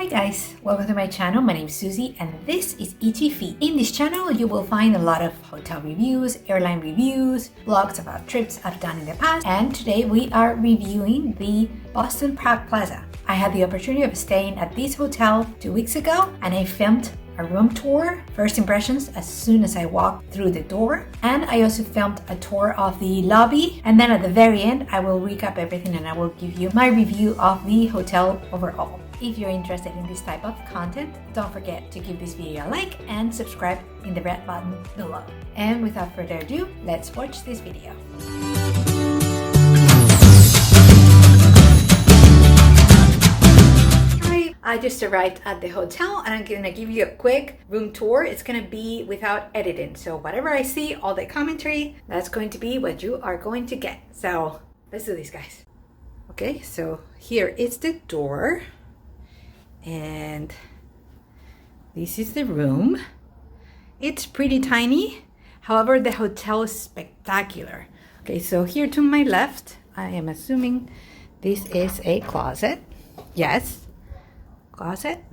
guys, welcome to my channel. My name is Susie and this is ET Feet. In this channel you will find a lot of hotel reviews, airline reviews, blogs about trips I've done in the past, and today we are reviewing the Boston Prague Plaza. I had the opportunity of staying at this hotel 2 weeks ago and I filmed a room tour, first impressions as soon as I walked through the door, and I also filmed a tour of the lobby, and then at the very end I will recap everything and I will give you my review of the hotel overall. If you're interested in this type of content, don't forget to give this video a like and subscribe in the red button below. And without further ado, let's watch this video. I just arrived at the hotel and I'm gonna give you a quick room tour. It's gonna be without editing. So whatever I see, all the commentary, that's going to be what you are going to get. So let's do this, guys. Okay, so here is the door. And this is the room. It's pretty tiny. However, the hotel is spectacular. Okay, so here to my left, I am assuming this is a closet. Yes. Closet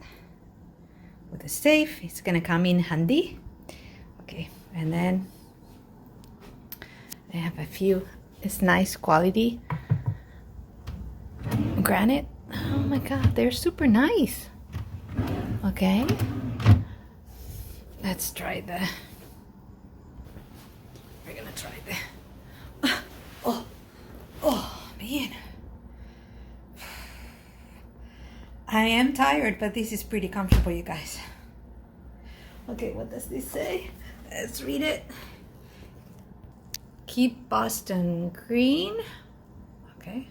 with a safe. It's gonna come in handy. Okay, and then I have a few. It's nice quality granite. Oh my god, they're super nice. Okay, let's try we're gonna try oh man, I am tired, but this is pretty comfortable, you guys. Okay, what does this say? Let's read it. Keep Boston green. Okay.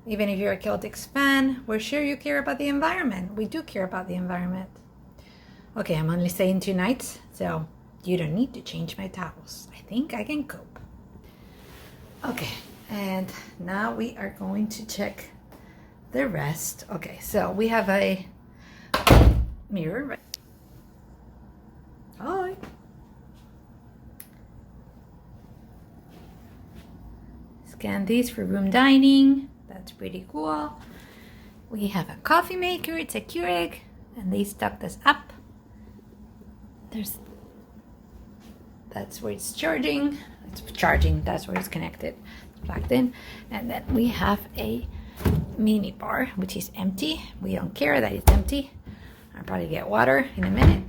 Even if you're a Celtics fan, we're sure you care about the environment. We do care about the environment. Okay, I'm only staying 2 nights, so you don't need to change my towels. I think I can cope. Okay, and now we are going to check the rest. Okay, so we have a mirror, right? Hi. Scan these for room dining. That's pretty cool. We have a coffee maker. It's a Keurig, and they stuck this up. That's where it's charging. It's charging. That's where it's connected. It's plugged in, and then we have a mini bar which is empty. We don't care that it's empty. I'll probably get water in a minute.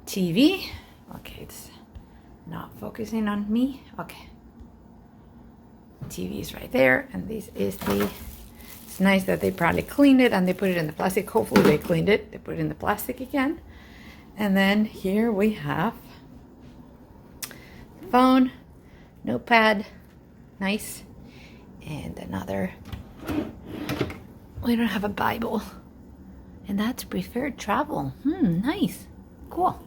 TV. Okay, it's not focusing on me. Okay, TV is right there, and this is it's nice that they probably cleaned it and they put it in the plastic. Hopefully they cleaned it, they put it in the plastic again. And then here we have the phone, notepad, nice. And another, we don't have a Bible, and that's preferred travel. Nice, cool.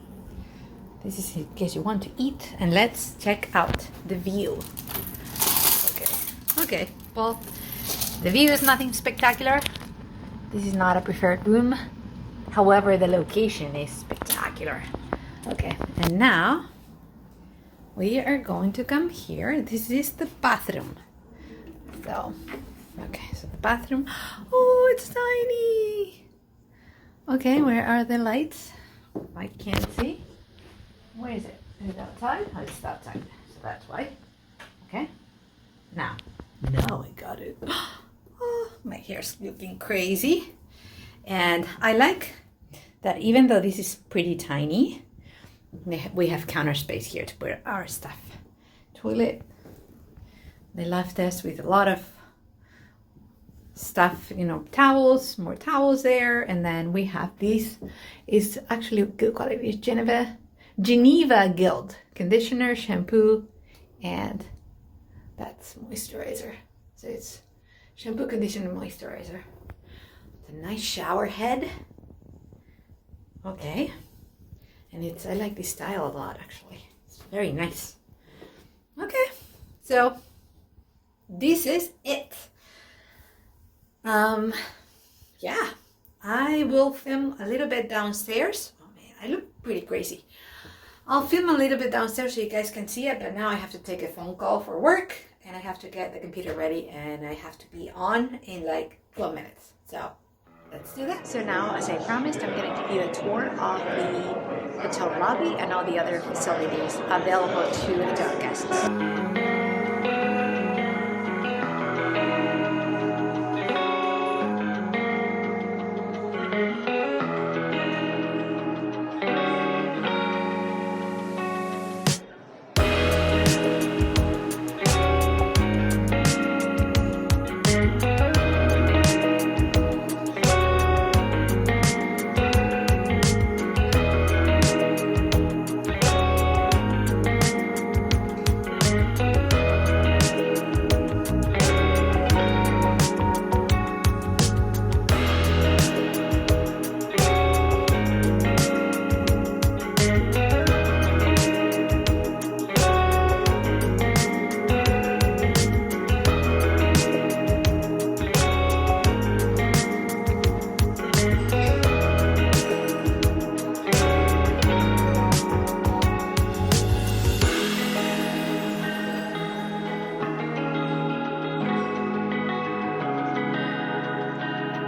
This is in case you want to eat. And let's check out the view. Okay, well, the view is nothing spectacular. This is not a preferred room. However, the location is spectacular. Okay, and now we are going to come here. This is the bathroom. So, okay, so the bathroom. Oh, it's tiny. Okay, where are the lights? I can't see. Where is it? Is it outside? Oh, it's outside. So that's why. Okay. Now I got it. Oh, my hair's looking crazy. And I like that even though this is pretty tiny, we have counter space here to put our stuff. Toilet. They left us with a lot of stuff, you know, towels, more towels there. And then we have this, is actually good quality. It's Geneva Guild conditioner, shampoo, and that's moisturizer. So it's shampoo, conditioner, moisturizer. It's a nice shower head. Okay. And I like this style a lot, actually. It's very nice. Okay. So this is it. Yeah, I will film a little bit downstairs. Oh man, I look pretty crazy. I'll film a little bit downstairs so you guys can see it, but now I have to take a phone call for work and I have to get the computer ready and I have to be on in like 12 minutes. So let's do that. So now, as I promised, I'm going to give you a tour of the hotel lobby and all the other facilities available to hotel guests.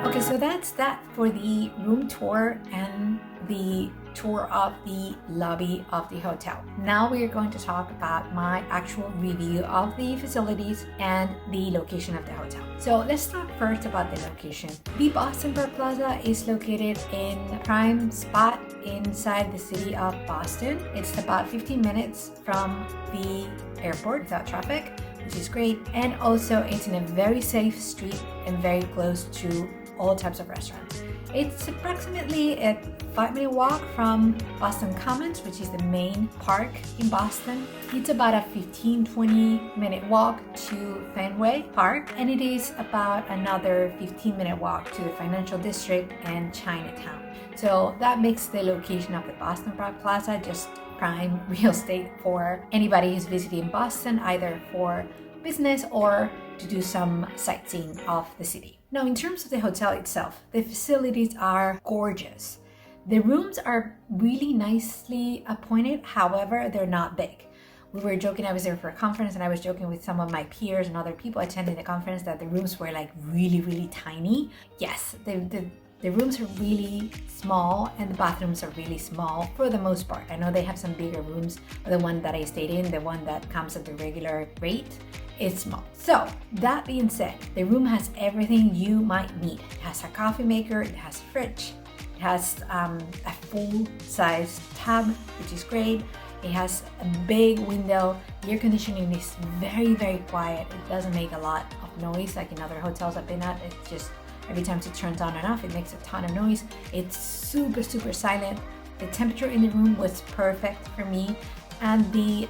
Okay, so that's that for the room tour and the tour of the lobby of the hotel. Now we are going to talk about my actual review of the facilities and the location of the hotel. So let's talk first about the location. The Boston Park Plaza is located in a prime spot inside the city of Boston. It's about 15 minutes from the airport without traffic, which is great. And also it's in a very safe street and very close to all types of restaurants. It's approximately a 5-minute walk from Boston Commons, which is the main park in Boston. It's about a 15-20 minute walk to Fenway Park, and it is about another 15-minute walk to the financial district and Chinatown. So that makes the location of the Boston Park Plaza just prime real estate for anybody who's visiting Boston, either for business or to do some sightseeing of the city. Now, in terms of the hotel itself, the facilities are gorgeous. The rooms are really nicely appointed, however, they're not big. We were joking, I was there for a conference, and I was joking with some of my peers and other people attending the conference that the rooms were like really tiny. Yes, the rooms are really small and the bathrooms are really small for the most part. I know they have some bigger rooms, but the one that I stayed in, the one that comes at the regular rate, is small. So that being said, the room has everything you might need. It has a coffee maker, it has a fridge, it has a full-size tub, which is great. It has a big window. The air conditioning is very quiet. It doesn't make a lot of noise like in other hotels I've been at. It's just every time it turns on and off, it makes a ton of noise. It's super silent. The temperature in the room was perfect for me. And the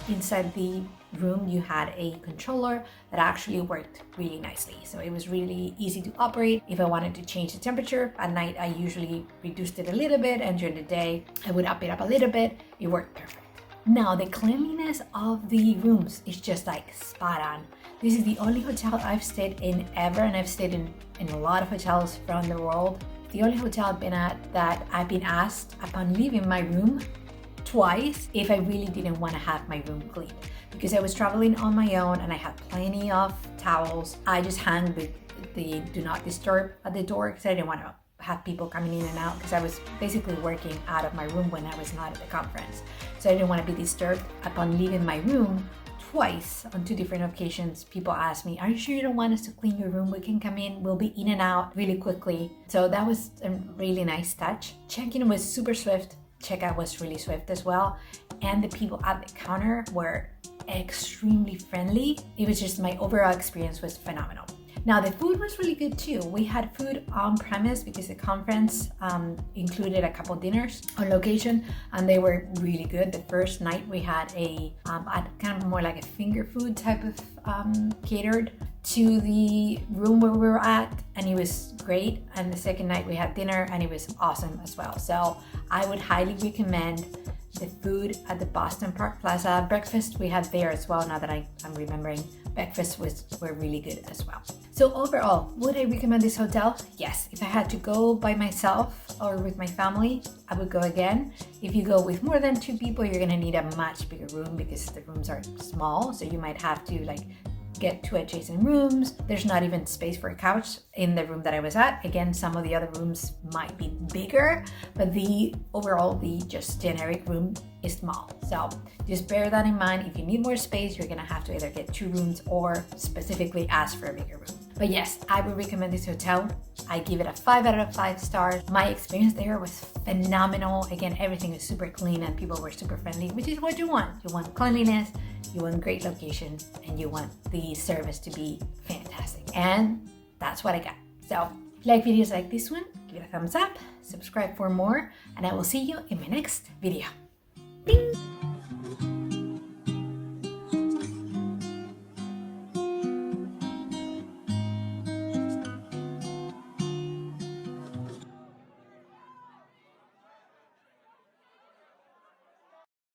inside the room, you had a controller that actually worked really nicely. So it was really easy to operate. If I wanted to change the temperature at night, I usually reduced it a little bit, and during the day, I would up it up a little bit. It worked perfect. Now, the cleanliness of the rooms is just like spot on. This is the only hotel I've stayed in ever, and I've stayed in a lot of hotels around the world. The only hotel I've been at that I've been asked upon leaving my room twice if I really didn't want to have my room cleaned. Because I was traveling on my own and I had plenty of towels. I just hung the do not disturb at the door because I didn't want to have people coming in and out, because I was basically working out of my room when I was not at the conference. So I didn't want to be disturbed. Upon leaving my room twice on 2 different occasions, people asked me, "Are you sure you don't want us to clean your room? We can come in, we'll be in and out really quickly." So that was a really nice touch. Check-in was super swift. Checkout was really swift as well. And the people at the counter were extremely friendly. It was just, my overall experience was phenomenal. Now, the food was really good too. We had food on premise because the conference included a couple dinners on location, and they were really good. The first night we had a kind of more like a finger food type of catered to the room where we were at, and it was great. And the second night we had dinner, and it was awesome as well. So I would highly recommend the food at the Boston Park Plaza. Breakfast we had there as well, now that I'm remembering. Breakfast were really good as well. So overall, would I recommend this hotel? Yes. If I had to go by myself or with my family, I would go again. If you go with more than 2 people, you're gonna need a much bigger room because the rooms are small. So you might have to like get two adjacent rooms. There's not even space for a couch in the room that I was at. Again, some of the other rooms might be bigger, but the just generic room is small. So just bear that in mind. If you need more space, you're gonna have to either get two rooms or specifically ask for a bigger room. But yes, I would recommend this hotel. I give it a 5 out of 5 stars. My experience there was phenomenal. Again, everything is super clean and people were super friendly, which is what you want. You want cleanliness, you want great location, and you want the service to be fantastic. And that's what I got. So if you like videos like this one, give it a thumbs up, subscribe for more, and I will see you in my next video. Bing!